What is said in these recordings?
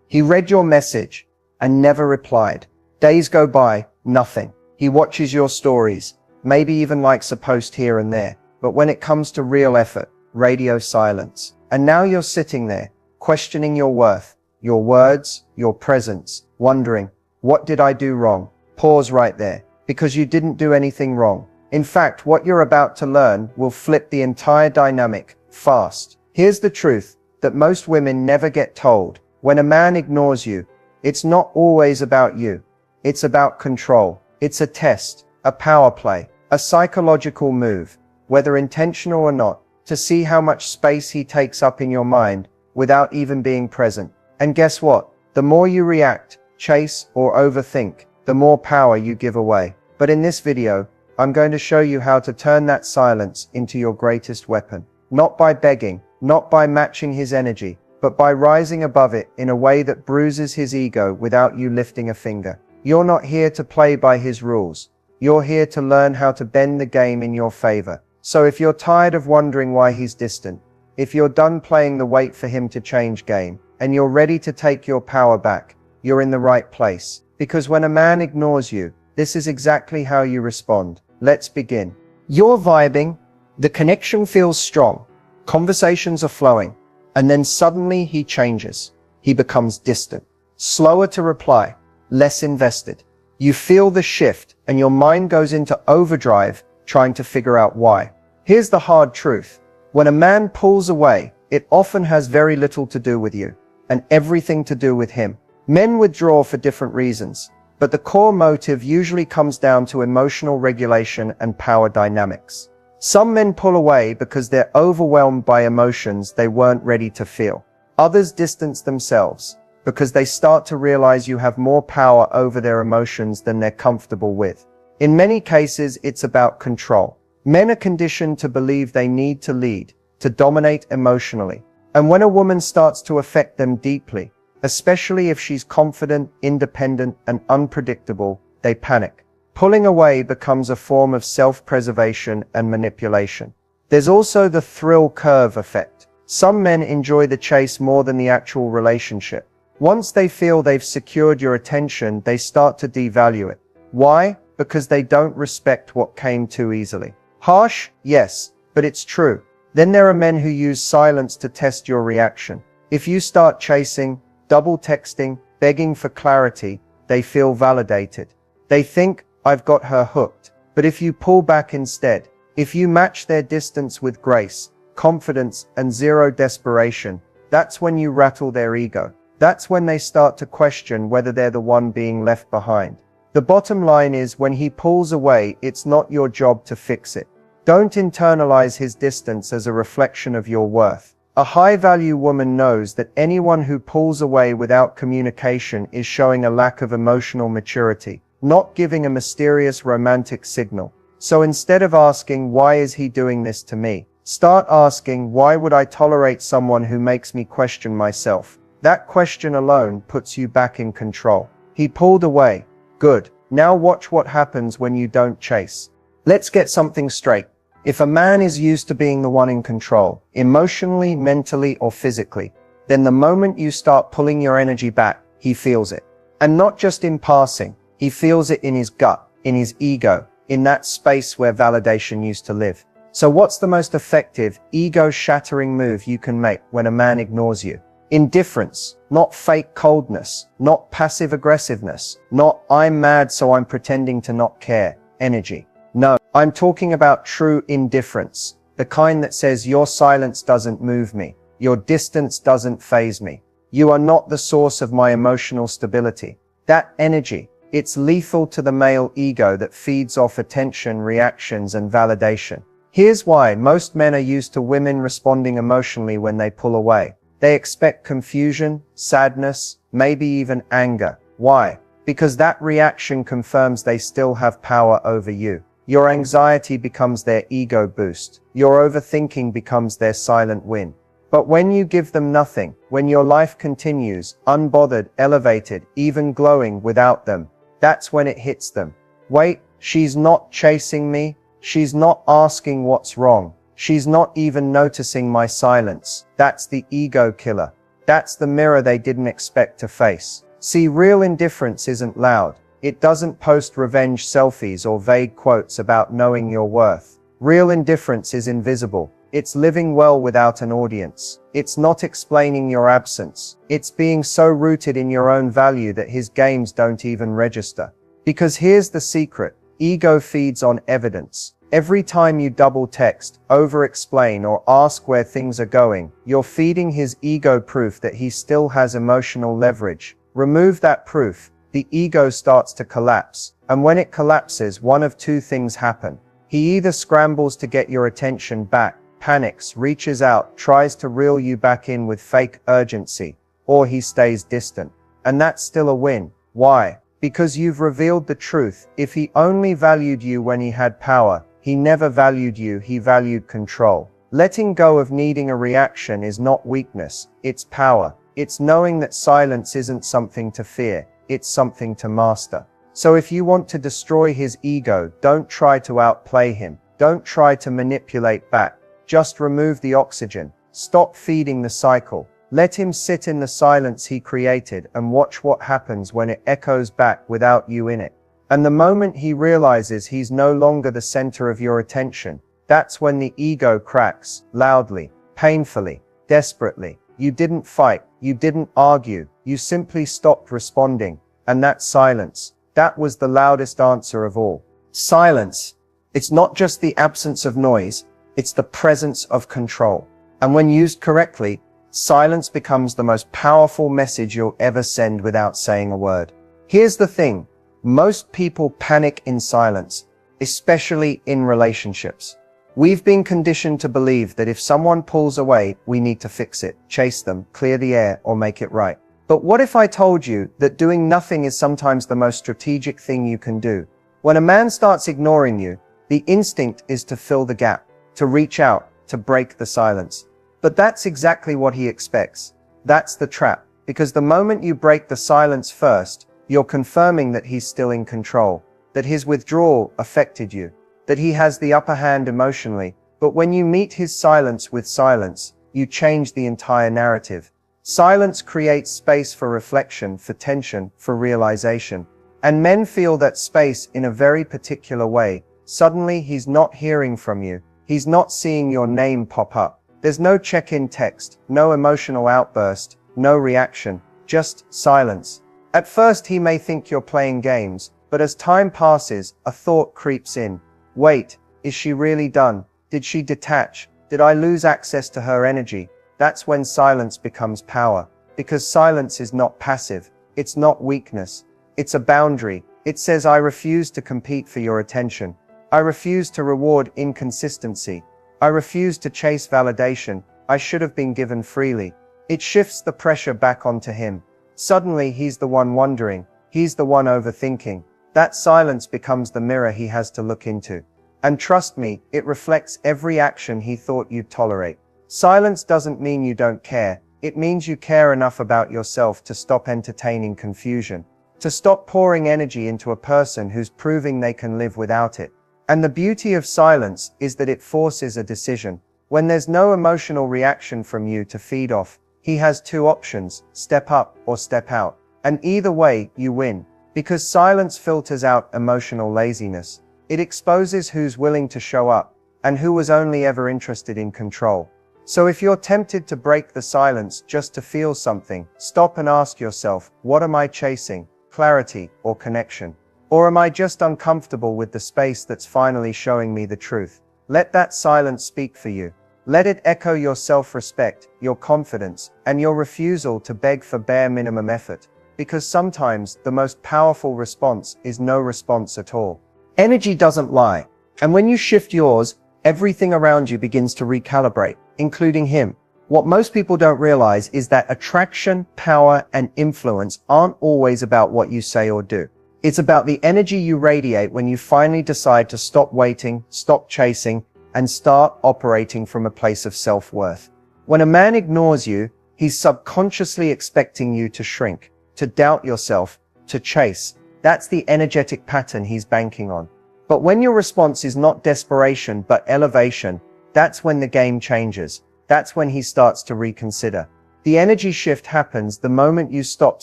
He read your message and never replied. Days go by, nothing. He watches your stories, maybe even likes a post here and there. But when it comes to real effort, radio silence. And now you're sitting there, questioning your worth, your words, your presence, wondering, what did I do wrong? Pause right there, because you didn't do anything wrong. In fact, what you're about to learn will flip the entire dynamic fast. Here's the truth that most women never get told. When a man ignores you, it's not always about you. It's about control. It's a test, a power play, a psychological move, whether intentional or not, to see how much space he takes up in your mind without even being present. And guess what? The more you react, chase, or overthink, the more power you give away. But in this video, I'm going to show you how to turn that silence into your greatest weapon. Not by begging, not by matching his energy, but by rising above it in a way that bruises his ego without you lifting a finger. You're not here to play by his rules. You're here to learn how to bend the game in your favor. So if you're tired of wondering why he's distant, if you're done playing the wait for him to change game, and you're ready to take your power back, you're in the right place. Because when a man ignores you, this is exactly how you respond. Let's begin. You're vibing, the connection feels strong, conversations are flowing, and then suddenly he changes. He becomes distant, slower to reply, less invested. You feel the shift and your mind goes into overdrive trying to figure out why. Here's the hard truth. When a man pulls away, it often has very little to do with you and everything to do with him. Men withdraw for different reasons, but the core motive usually comes down to emotional regulation and power dynamics. Some men pull away because they're overwhelmed by emotions they weren't ready to feel. Others distance themselves because they start to realize you have more power over their emotions than they're comfortable with. In many cases, it's about control. Men are conditioned to believe they need to lead, to dominate emotionally. And when a woman starts to affect them deeply, especially if she's confident, independent, and unpredictable, they panic. Pulling away becomes a form of self-preservation and manipulation. There's also the thrill curve effect. Some men enjoy the chase more than the actual relationship. Once they feel they've secured your attention, they start to devalue it. Why? Because they don't respect what came too easily. Harsh? Yes, but it's true. Then there are men who use silence to test your reaction. If you start chasing, double texting, begging for clarity, they feel validated. They think, I've got her hooked. But if you pull back instead, if you match their distance with grace, confidence, and zero desperation, that's when you rattle their ego. That's when they start to question whether they're the one being left behind. The bottom line is, when he pulls away, it's not your job to fix it. Don't internalize his distance as a reflection of your worth. A high-value woman knows that anyone who pulls away without communication is showing a lack of emotional maturity, not giving a mysterious romantic signal. So instead of asking, why is he doing this to me? Start asking, why would I tolerate someone who makes me question myself? That question alone puts you back in control. He pulled away. Good. Now watch what happens when you don't chase. Let's get something straight. If a man is used to being the one in control, emotionally, mentally, or physically, then the moment you start pulling your energy back, he feels it. And not just in passing. He feels it in his gut, in his ego, in that space where validation used to live. So what's the most effective, ego-shattering move you can make when a man ignores you? Indifference, not fake coldness, not passive aggressiveness, not I'm mad so I'm pretending to not care energy. No, I'm talking about true indifference, the kind that says your silence doesn't move me, your distance doesn't faze me. You are not the source of my emotional stability. That energy, it's lethal to the male ego that feeds off attention, reactions, and validation. Here's why most men are used to women responding emotionally when they pull away. They expect confusion, sadness, maybe even anger. Why? Because that reaction confirms they still have power over you. Your anxiety becomes their ego boost. Your overthinking becomes their silent win. But when you give them nothing, when your life continues, unbothered, elevated, even glowing without them, that's when it hits them. Wait, she's not chasing me. She's not asking what's wrong. She's not even noticing my silence. That's the ego killer. That's the mirror they didn't expect to face. See, real indifference isn't loud. It doesn't post revenge selfies or vague quotes about knowing your worth. Real indifference is invisible. It's living well without an audience. It's not explaining your absence. It's being so rooted in your own value that his games don't even register. Because here's the secret. Ego feeds on evidence. Every time you double text, over-explain, or ask where things are going, you're feeding his ego proof that he still has emotional leverage. Remove that proof, the ego starts to collapse. And when it collapses, one of two things happen. He either scrambles to get your attention back, panics, reaches out, tries to reel you back in with fake urgency, or he stays distant. And that's still a win. Why? Because you've revealed the truth. If he only valued you when he had power, he never valued you, he valued control. Letting go of needing a reaction is not weakness, it's power. It's knowing that silence isn't something to fear, it's something to master. So if you want to destroy his ego, don't try to outplay him. Don't try to manipulate back. Just remove the oxygen. Stop feeding the cycle. Let him sit in the silence he created and watch what happens when it echoes back without you in it. And the moment he realizes he's no longer the center of your attention, that's when the ego cracks, loudly, painfully, desperately. You didn't fight, you didn't argue, you simply stopped responding. And that silence, that was the loudest answer of all. Silence. It's not just the absence of noise, it's the presence of control. And when used correctly, silence becomes the most powerful message you'll ever send without saying a word. Here's the thing. Most people panic in silence, especially in relationships. We've been conditioned to believe that if someone pulls away, we need to fix it, chase them, clear the air, or make it right. But what if I told you that doing nothing is sometimes the most strategic thing you can do? When a man starts ignoring you, the instinct is to fill the gap, to reach out, to break the silence. But that's exactly what he expects. That's the trap. Because the moment you break the silence first, you're confirming that he's still in control, that his withdrawal affected you, that he has the upper hand emotionally. But when you meet his silence with silence, you change the entire narrative. Silence creates space for reflection, for tension, for realization. And men feel that space in a very particular way. Suddenly he's not hearing from you. He's not seeing your name pop up. There's no check-in text, no emotional outburst, no reaction, just silence. At first he may think you're playing games, but as time passes, a thought creeps in. Wait, is she really done? Did she detach? Did I lose access to her energy? That's when silence becomes power. Because silence is not passive. It's not weakness. It's a boundary. It says, I refuse to compete for your attention. I refuse to reward inconsistency. I refuse to chase validation. I should have been given freely. It shifts the pressure back onto him. Suddenly he's the one wondering. He's the one overthinking. That silence becomes the mirror he has to look into. And trust me, it reflects every action he thought you'd tolerate. Silence doesn't mean you don't care. It means you care enough about yourself to stop entertaining confusion. To stop pouring energy into a person who's proving they can live without it. And the beauty of silence is that it forces a decision. When there's no emotional reaction from you to feed off, he has two options, step up or step out. And either way, you win. Because silence filters out emotional laziness. It exposes who's willing to show up, and who was only ever interested in control. So if you're tempted to break the silence just to feel something, stop and ask yourself, what am I chasing? Clarity or connection? Or am I just uncomfortable with the space that's finally showing me the truth? Let that silence speak for you. Let it echo your self-respect, your confidence, and your refusal to beg for bare minimum effort. Because sometimes the most powerful response is no response at all. Energy doesn't lie. And when you shift yours, everything around you begins to recalibrate, including him. What most people don't realize is that attraction, power, and influence aren't always about what you say or do. It's about the energy you radiate when you finally decide to stop waiting, stop chasing, and start operating from a place of self-worth. When a man ignores you, he's subconsciously expecting you to shrink, to doubt yourself, to chase. That's the energetic pattern he's banking on. But when your response is not desperation but elevation, that's when the game changes. That's when he starts to reconsider. The energy shift happens the moment you stop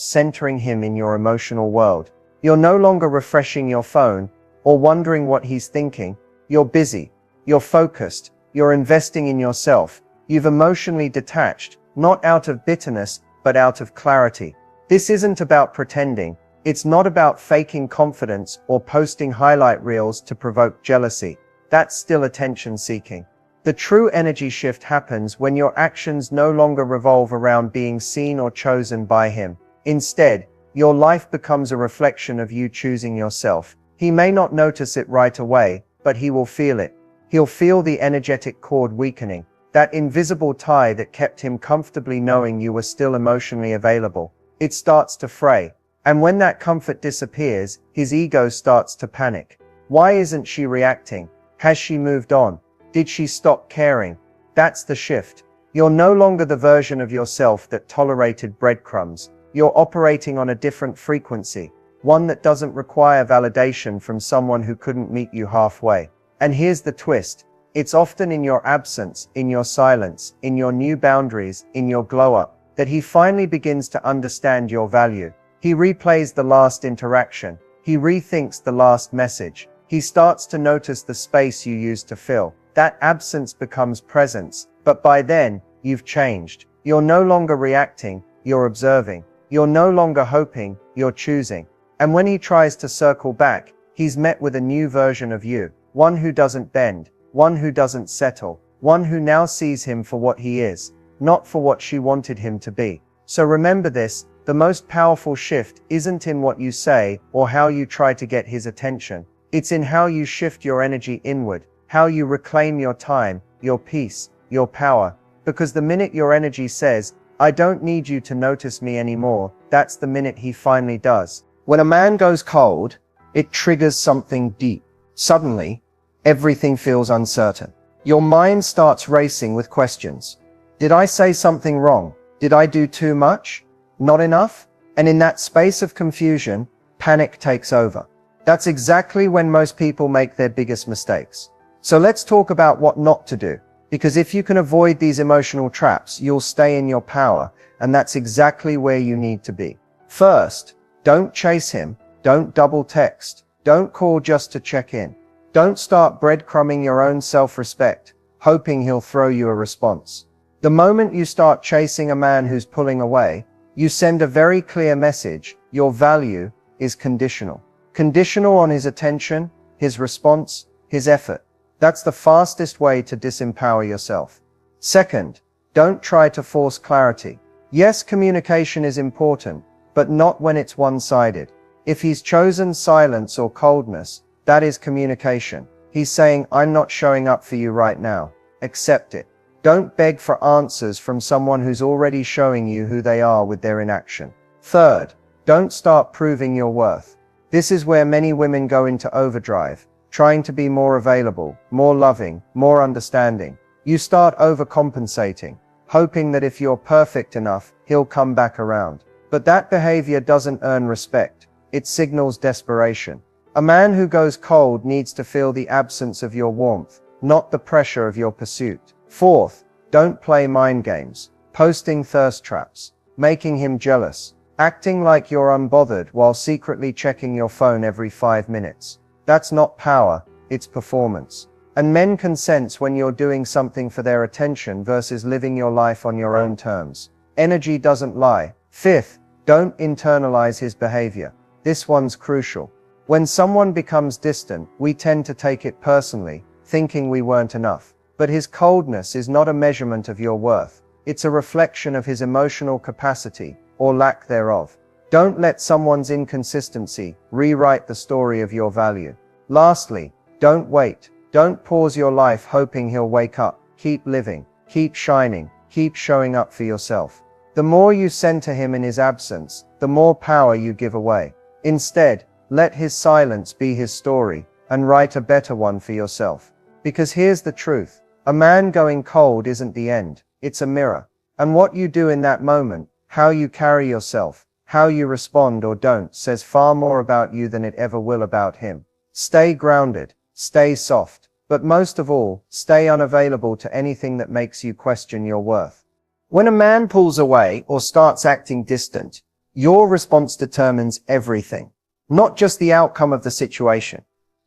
centering him in your emotional world. You're no longer refreshing your phone or wondering what he's thinking. You're busy. You're focused. You're investing in yourself. You've emotionally detached, not out of bitterness, but out of clarity. This isn't about pretending. It's not about faking confidence or posting highlight reels to provoke jealousy. That's still attention seeking. The true energy shift happens when your actions no longer revolve around being seen or chosen by him. Instead, your life becomes a reflection of you choosing yourself. He may not notice it right away, but he will feel it. He'll feel the energetic cord weakening, that invisible tie that kept him comfortably knowing you were still emotionally available. It starts to fray. And when that comfort disappears, his ego starts to panic. Why isn't she reacting? Has she moved on? Did she stop caring? That's the shift. You're no longer the version of yourself that tolerated breadcrumbs. You're operating on a different frequency, one that doesn't require validation from someone who couldn't meet you halfway. And here's the twist. It's often in your absence, in your silence, in your new boundaries, in your glow-up, that he finally begins to understand your value. He replays the last interaction. He rethinks the last message. He starts to notice the space you used to fill. That absence becomes presence, but by then, you've changed. You're no longer reacting, you're observing. You're no longer hoping, you're choosing. And when he tries to circle back, he's met with a new version of you. One who doesn't bend, one who doesn't settle, one who now sees him for what he is, not for what she wanted him to be. So remember this, the most powerful shift isn't in what you say or how you try to get his attention. It's in how you shift your energy inward, how you reclaim your time, your peace, your power. Because the minute your energy says, I don't need you to notice me anymore, that's the minute he finally does. When a man goes cold, it triggers something deep. Suddenly, everything feels uncertain. Your mind starts racing with questions. Did I say something wrong? Did I do too much? Not enough? And in that space of confusion, panic takes over. That's exactly when most people make their biggest mistakes. So let's talk about what not to do. Because if you can avoid these emotional traps, you'll stay in your power, and that's exactly where you need to be. First, don't chase him. Don't double text. Don't call just to check in. Don't start breadcrumbing your own self-respect, hoping he'll throw you a response. The moment you start chasing a man who's pulling away, you send a very clear message. Your value is conditional. Conditional on his attention, his response, his effort. That's the fastest way to disempower yourself. Second, don't try to force clarity. Yes, communication is important, but not when it's one-sided. If he's chosen silence or coldness, that is communication. He's saying, I'm not showing up for you right now. Accept it. Don't beg for answers from someone who's already showing you who they are with their inaction. Third, don't start proving your worth. This is where many women go into overdrive, trying to be more available, more loving, more understanding. You start overcompensating, hoping that if you're perfect enough, he'll come back around. But that behavior doesn't earn respect. It signals desperation. A man who goes cold needs to feel the absence of your warmth, not the pressure of your pursuit. Fourth, don't play mind games, posting thirst traps, making him jealous, acting like you're unbothered while secretly checking your phone every 5 minutes. That's not power, it's performance. And men can sense when you're doing something for their attention versus living your life on your own terms. Energy doesn't lie. Fifth, don't internalize his behavior. This one's crucial. When someone becomes distant, we tend to take it personally, thinking we weren't enough. But his coldness is not a measurement of your worth. It's a reflection of his emotional capacity, or lack thereof. Don't let someone's inconsistency rewrite the story of your value. Lastly, don't wait. Don't pause your life hoping he'll wake up. Keep living, keep shining, keep showing up for yourself. The more you center him in his absence, the more power you give away. Instead, let his silence be his story, and write a better one for yourself. Because here's the truth. A man going cold isn't the end. It's a mirror. And what you do in that moment, how you carry yourself, how you respond or don't, says far more about you than it ever will about him. Stay grounded, stay soft, but most of all, stay unavailable to anything that makes you question your worth. When a man pulls away or starts acting distant, your response determines everything. Not just the outcome of the situation,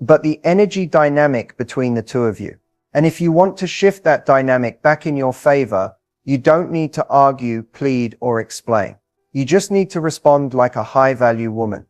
but the energy dynamic between the two of you. And if you want to shift that dynamic back in your favor, you don't need to argue, plead, or explain. You just need to respond like a high-value woman.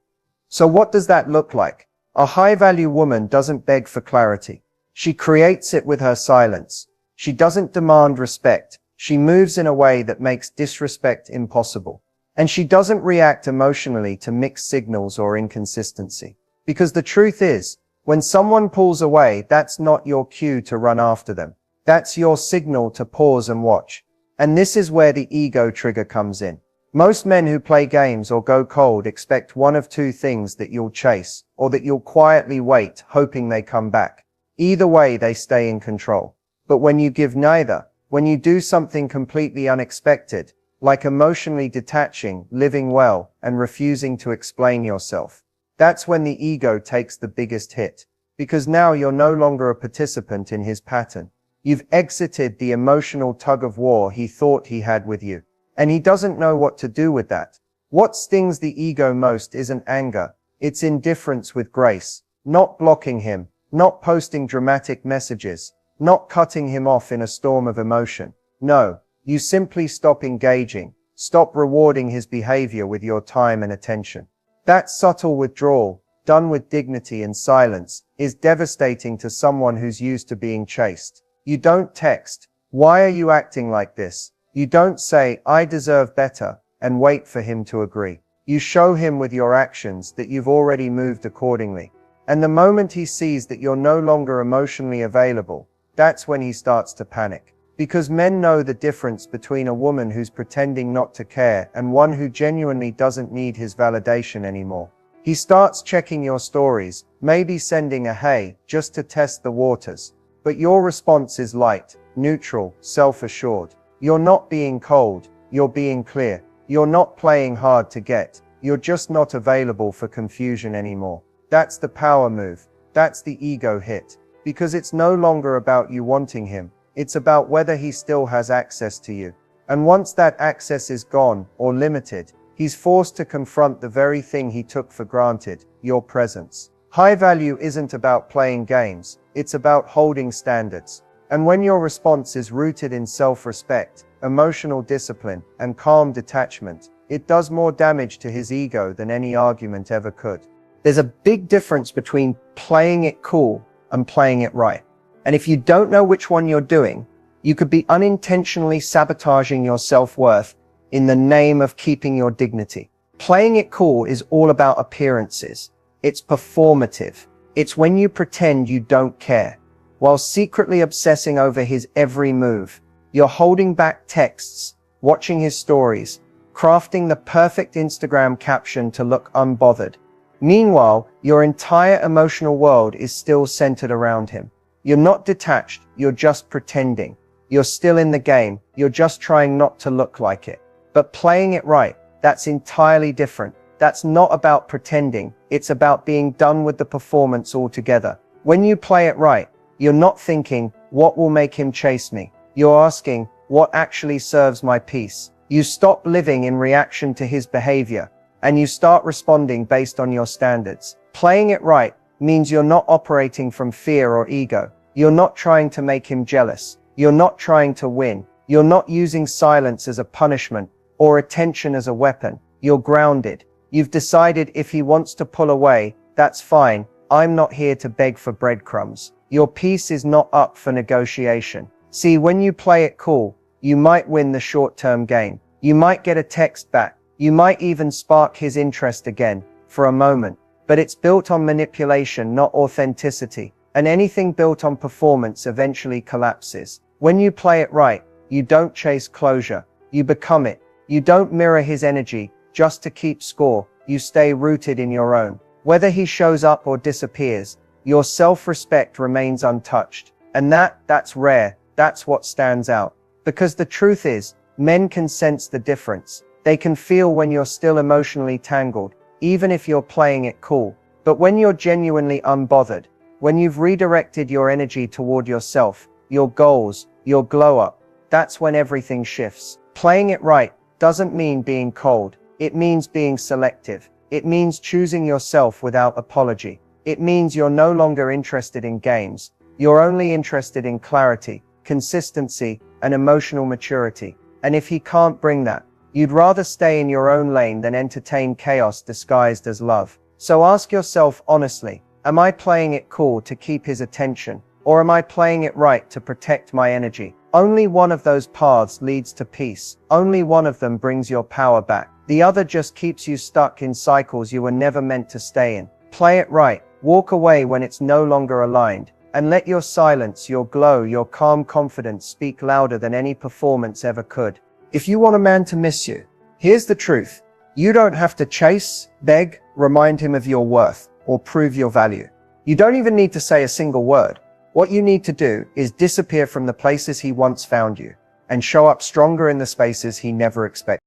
So what does that look like? A high-value woman doesn't beg for clarity. She creates it with her silence. She doesn't demand respect. She moves in a way that makes disrespect impossible. And she doesn't react emotionally to mixed signals or inconsistency. Because the truth is, when someone pulls away, that's not your cue to run after them. That's your signal to pause and watch. And this is where the ego trigger comes in. Most men who play games or go cold expect one of two things: that you'll chase, or that you'll quietly wait, hoping they come back. Either way, they stay in control. But when you give neither, when you do something completely unexpected, like emotionally detaching, living well, and refusing to explain yourself, that's when the ego takes the biggest hit. Because now you're no longer a participant in his pattern. You've exited the emotional tug of war he thought he had with you. And he doesn't know what to do with that. What stings the ego most isn't anger. It's indifference with grace. Not blocking him. Not posting dramatic messages. Not cutting him off in a storm of emotion. No, you simply stop engaging. Stop rewarding his behavior with your time and attention. That subtle withdrawal, done with dignity and silence, is devastating to someone who's used to being chased. You don't text, "Why are you acting like this?" You don't say, "I deserve better," and wait for him to agree. You show him with your actions that you've already moved accordingly. And the moment he sees that you're no longer emotionally available, that's when he starts to panic. Because men know the difference between a woman who's pretending not to care and one who genuinely doesn't need his validation anymore. He starts checking your stories, maybe sending a "hey" just to test the waters. But your response is light, neutral, self-assured. You're not being cold, you're being clear. You're not playing hard to get, you're just not available for confusion anymore. That's the power move. That's the ego hit. Because it's no longer about you wanting him. It's about whether he still has access to you. And once that access is gone, or limited, he's forced to confront the very thing he took for granted, your presence. High value isn't about playing games, it's about holding standards. And when your response is rooted in self-respect, emotional discipline, and calm detachment, it does more damage to his ego than any argument ever could. There's a big difference between playing it cool and playing it right. And if you don't know which one you're doing, you could be unintentionally sabotaging your self-worth in the name of keeping your dignity. Playing it cool is all about appearances. It's performative. It's when you pretend you don't care, while secretly obsessing over his every move. You're holding back texts, watching his stories, crafting the perfect Instagram caption to look unbothered. Meanwhile, your entire emotional world is still centered around him. You're not detached, you're just pretending. You're still in the game, you're just trying not to look like it. But playing it right, that's entirely different. That's not about pretending, it's about being done with the performance altogether. When you play it right, you're not thinking, "What will make him chase me?" You're asking, "What actually serves my peace?" You stop living in reaction to his behavior, and you start responding based on your standards. Playing it right means you're not operating from fear or ego. You're not trying to make him jealous. You're not trying to win. You're not using silence as a punishment or attention as a weapon. You're grounded. You've decided if he wants to pull away, that's fine. I'm not here to beg for breadcrumbs. Your peace is not up for negotiation. See, when you play it cool, you might win the short-term game. You might get a text back. You might even spark his interest again, for a moment. But it's built on manipulation, not authenticity. And anything built on performance eventually collapses. When you play it right, you don't chase closure. You become it. You don't mirror his energy just to keep score. You stay rooted in your own. Whether he shows up or disappears, your self-respect remains untouched. And that's rare. That's what stands out. Because the truth is, men can sense the difference. They can feel when you're still emotionally tangled, even if you're playing it cool. But when you're genuinely unbothered, when you've redirected your energy toward yourself, your goals, your glow up, that's when everything shifts. Playing it right doesn't mean being cold. It means being selective. It means choosing yourself without apology. It means you're no longer interested in games. You're only interested in clarity, consistency, and emotional maturity. And if he can't bring that, you'd rather stay in your own lane than entertain chaos disguised as love. So ask yourself honestly, am I playing it cool to keep his attention? Or am I playing it right to protect my energy? Only one of those paths leads to peace. Only one of them brings your power back. The other just keeps you stuck in cycles you were never meant to stay in. Play it right. Walk away when it's no longer aligned. And let your silence, your glow, your calm confidence speak louder than any performance ever could. If you want a man to miss you, here's the truth. You don't have to chase, beg, remind him of your worth, or prove your value. You don't even need to say a single word. What you need to do is disappear from the places he once found you, and show up stronger in the spaces he never expected.